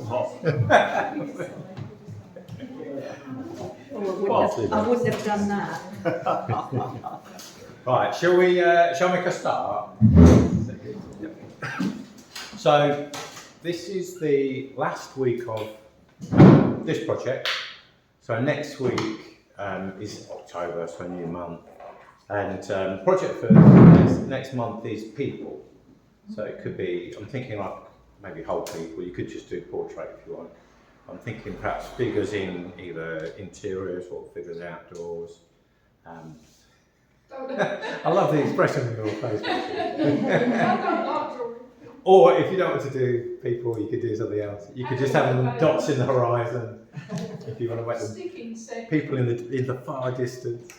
I wouldn't have done that. Right, shall we make a start? So this is the last week of this project. So next week is October, so a new month. And the project for next month is people. So it could be, I'm thinking like maybe whole people, you could just do portrait if you want. I'm thinking perhaps figures in either interiors or figures outdoors. I love the expression on your face. Or if you don't want to do people, you could do something else. You could just have them dots in the horizon. If you want to make them people in the far distance.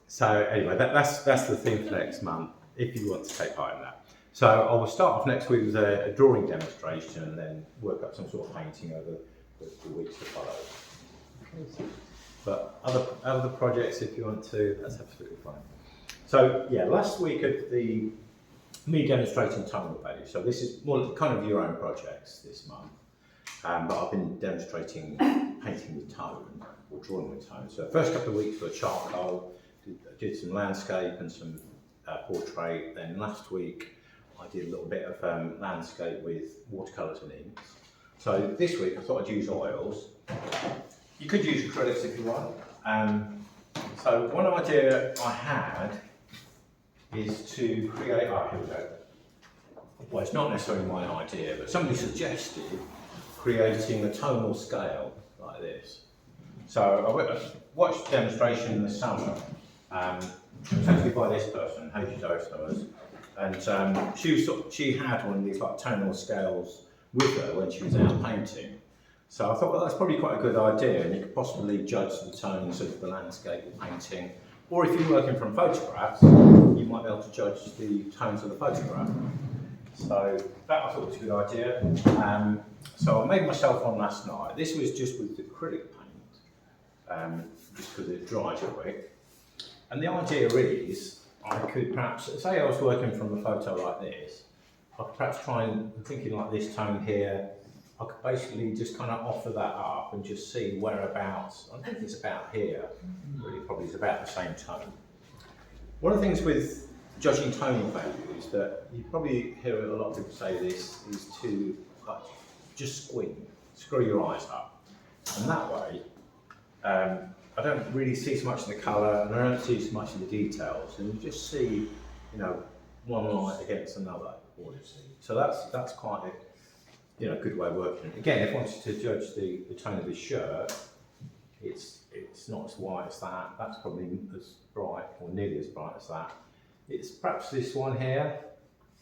So anyway, that's the theme for next month. If you want to take part in that. So I will start off next week with a drawing demonstration and then work up some sort of painting over the weeks to follow. Okay. But other projects, if you want to, that's absolutely fine. So yeah, last week of me demonstrating tonal painting. So this is more kind of your own projects this month. But I've been demonstrating painting with tone or drawing with tone. So the first couple of weeks were charcoal, did some landscape and some portrait. Then last week I did a little bit of landscape with watercolours and inks. So this week I thought I'd use oils. You could use acrylics if you want. So one idea I had is to create, here we go. Well, it's not necessarily my idea, but somebody suggested creating a tonal scale like this. So I watched a demonstration in the summer. It was actually by this person, Hazy Dosers, and she had one of these like tonal scales with her when she was out painting. So I thought, well, that's probably quite a good idea, and you could possibly judge the tones of the landscape you're painting. Or if you're working from photographs, you might be able to judge the tones of the photograph. So that I thought was a good idea. So I made myself one last night. This was just with acrylic paint, just because it dries quick. And the idea is, I could perhaps, say I was working from a photo like this, I could perhaps try and, I'm thinking like this tone here, I could basically just kind of offer that up and just see whereabouts, I think it's about here, really probably it's about the same tone. One of the things with judging tonal values that you probably hear a lot of people say this is to just squint, screw your eyes up. And that way, I don't really see so much of the colour and I don't see so much of the details, and you just see, one light against another. So that's quite a good way of working. Again, if I wanted to judge the tone of his shirt, it's not as white as that. That's probably as bright or nearly as bright as that. It's perhaps this one here,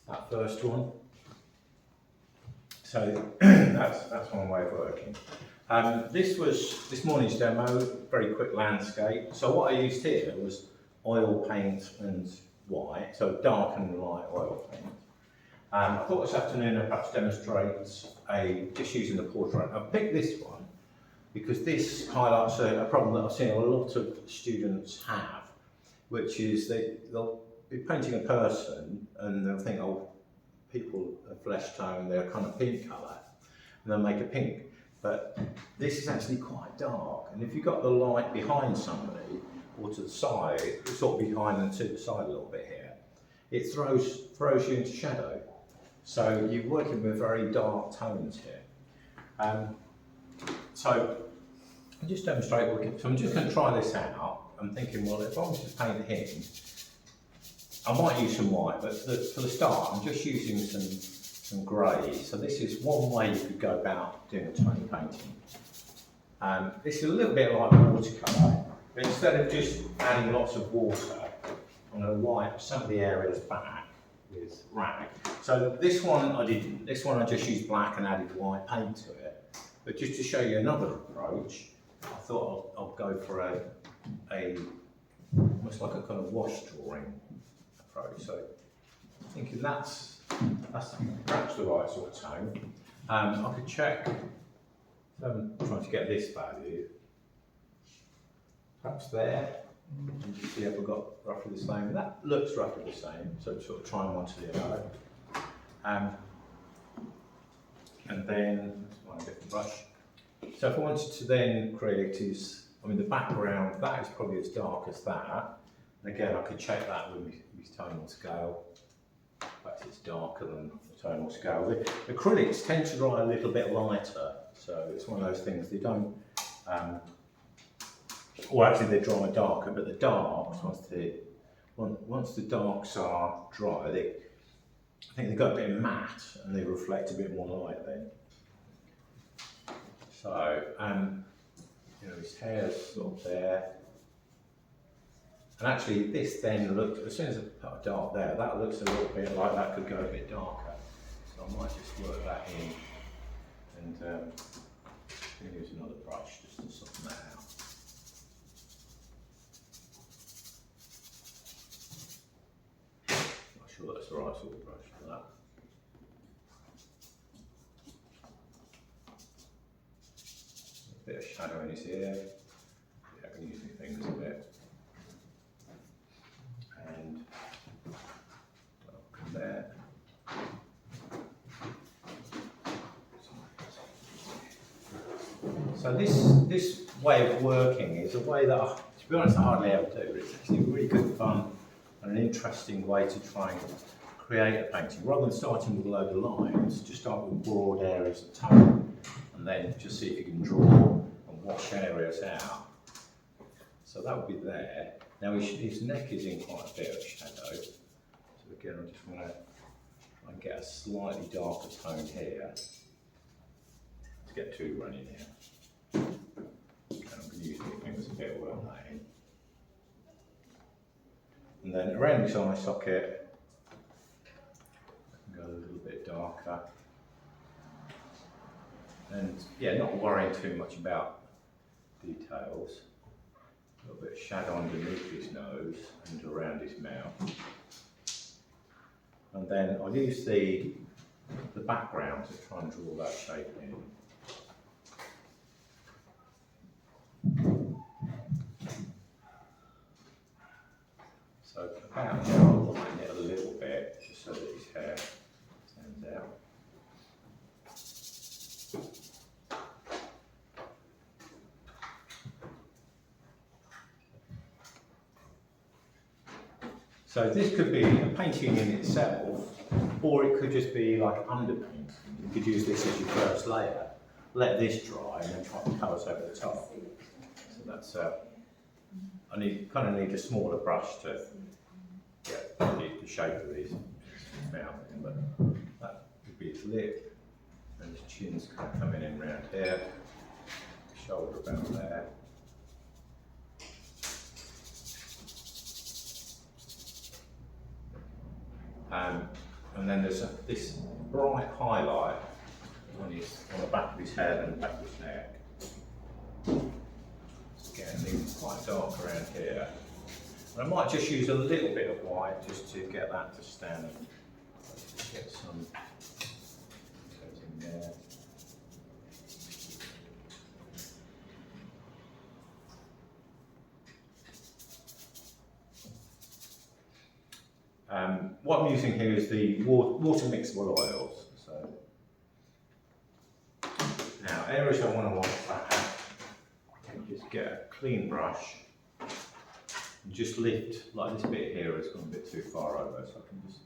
that first one. So that's one way of working. This morning's demo, very quick landscape. So what I used here was oil paint and white, so dark and light oil paint. I thought this afternoon I'd perhaps demonstrate just using the portrait. I've picked this one because this highlights a problem that I've seen a lot of students have, which is they'll be painting a person and they'll think, oh, people are flesh tone, they're kind of pink colour, and they'll make a pink. But this is actually quite dark, and if you've got the light behind somebody or to the side, sort of behind and to the side a little bit here, it throws you into shadow. So you're working with very dark tones here. So I'll just demonstrate so I'm just going to try this out. I'm thinking, well, if I was to paint him, I might use some white, but for the start, I'm just using some grey. So this is one way you could go about doing a tonal painting. This is a little bit like watercolour, but instead of just adding lots of water, I'm going to wipe some of the areas back with rag. So this one I didn't. This one I just used black and added white paint to it. But just to show you another approach, I thought I'll go for a almost like a kind of wash drawing approach. So I'm thinking that's perhaps the right sort of tone. I could check. I'm trying to get this value. Perhaps there. And just see if we've got roughly the same. That looks roughly the same, so sort of trying one to the other. And then, let's find a different brush. So if I wanted to then create the background, that is probably as dark as that. And again, I could check that with my tonal scale. Perhaps it's darker than the tonal scale. The acrylics tend to dry a little bit lighter, so it's one of those things, they don't, well actually they dry darker, but the darks, once the darks are dry, I think they go a bit matte and they reflect a bit more light then. So, his hair's sort of there. And actually this then looks, as soon as I put a dark there, that looks a little bit like that could go a bit darker. So I might just work that in and use another brush just to soften that out. Not sure that's the right sort of brush for that. A bit of shadow in his ear. Yeah, I can use my fingers a bit. And darken there. So this way of working is a way that, to be honest, I hardly ever do. It's actually really good fun and an interesting way to try and create a painting. Rather than starting with a load of lines, just start with broad areas of tone, and then just see if you can draw and wash areas out. So that would be there. Now his neck is in quite a bit of shadow. So again, I just want to try and get a slightly darker tone here. Let's get two running here. And I'm going to use my fingers a bit to work that in. And then around his eye socket, I can go a little bit darker. And yeah, not worrying too much about details. A little bit of shadow underneath his nose and around his mouth. And then I'll use the background to try and draw that shape in. So about now I'll lighten it a little bit just so that his hair stands out. So this could be a painting in itself, or it could just be like underpainting. You could use this as your first layer, let this dry, and then try the colours over the top. So that's I kind of need a smaller brush to get the shape of his mouth in, but that would be his lip, and his chin's kind of coming in round here, shoulder about there. And then there's this bright highlight on the back of his head and the back of his neck. Again, these are quite dark around here. And I might just use a little bit of white just to get that to stand. Just get some coating there. What I'm using here is the water mixable oils. So now, areas I want to wash back, just get a clean brush and just lift, like this bit here has gone a bit too far over, so I can just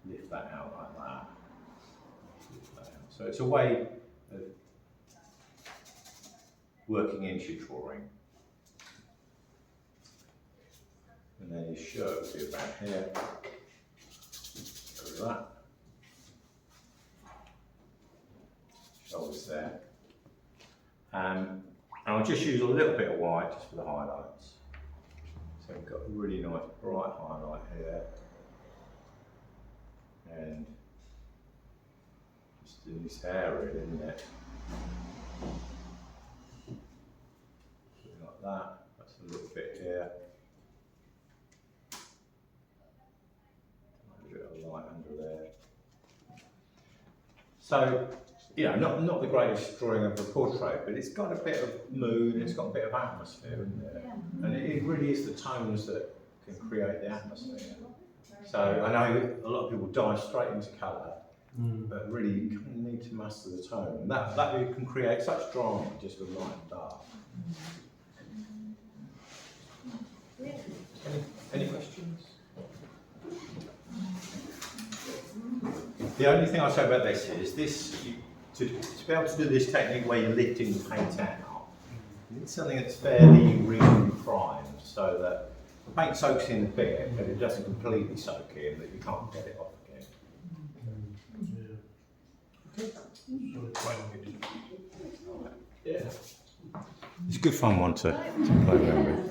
lift that out like that. Lift that out. So it's a way of working into your drawing. And then his shirt will be about here. That. Shoulders there. And I'll just use a little bit of white just for the highlights. So we've got a really nice bright highlight here. And just in his hair really, isn't it? Something like that. That's a little bit here. Light under there. So, you know, not the greatest drawing of a portrait, but it's got a bit of mood, it's got a bit of atmosphere in there. Yeah. And it really is the tones that can create the atmosphere. So I know a lot of people dive straight into colour, But really, you kind of need to master the tone. And that you can create such drama just with light and dark. Any questions? The only thing I'll say about this is to be able to do this technique where you're lifting the paint out, you need something that's fairly reasonably primed so that the paint soaks in a bit, but it doesn't completely soak in, that you can't get it off again. Yeah. It's a good fun one to play around with.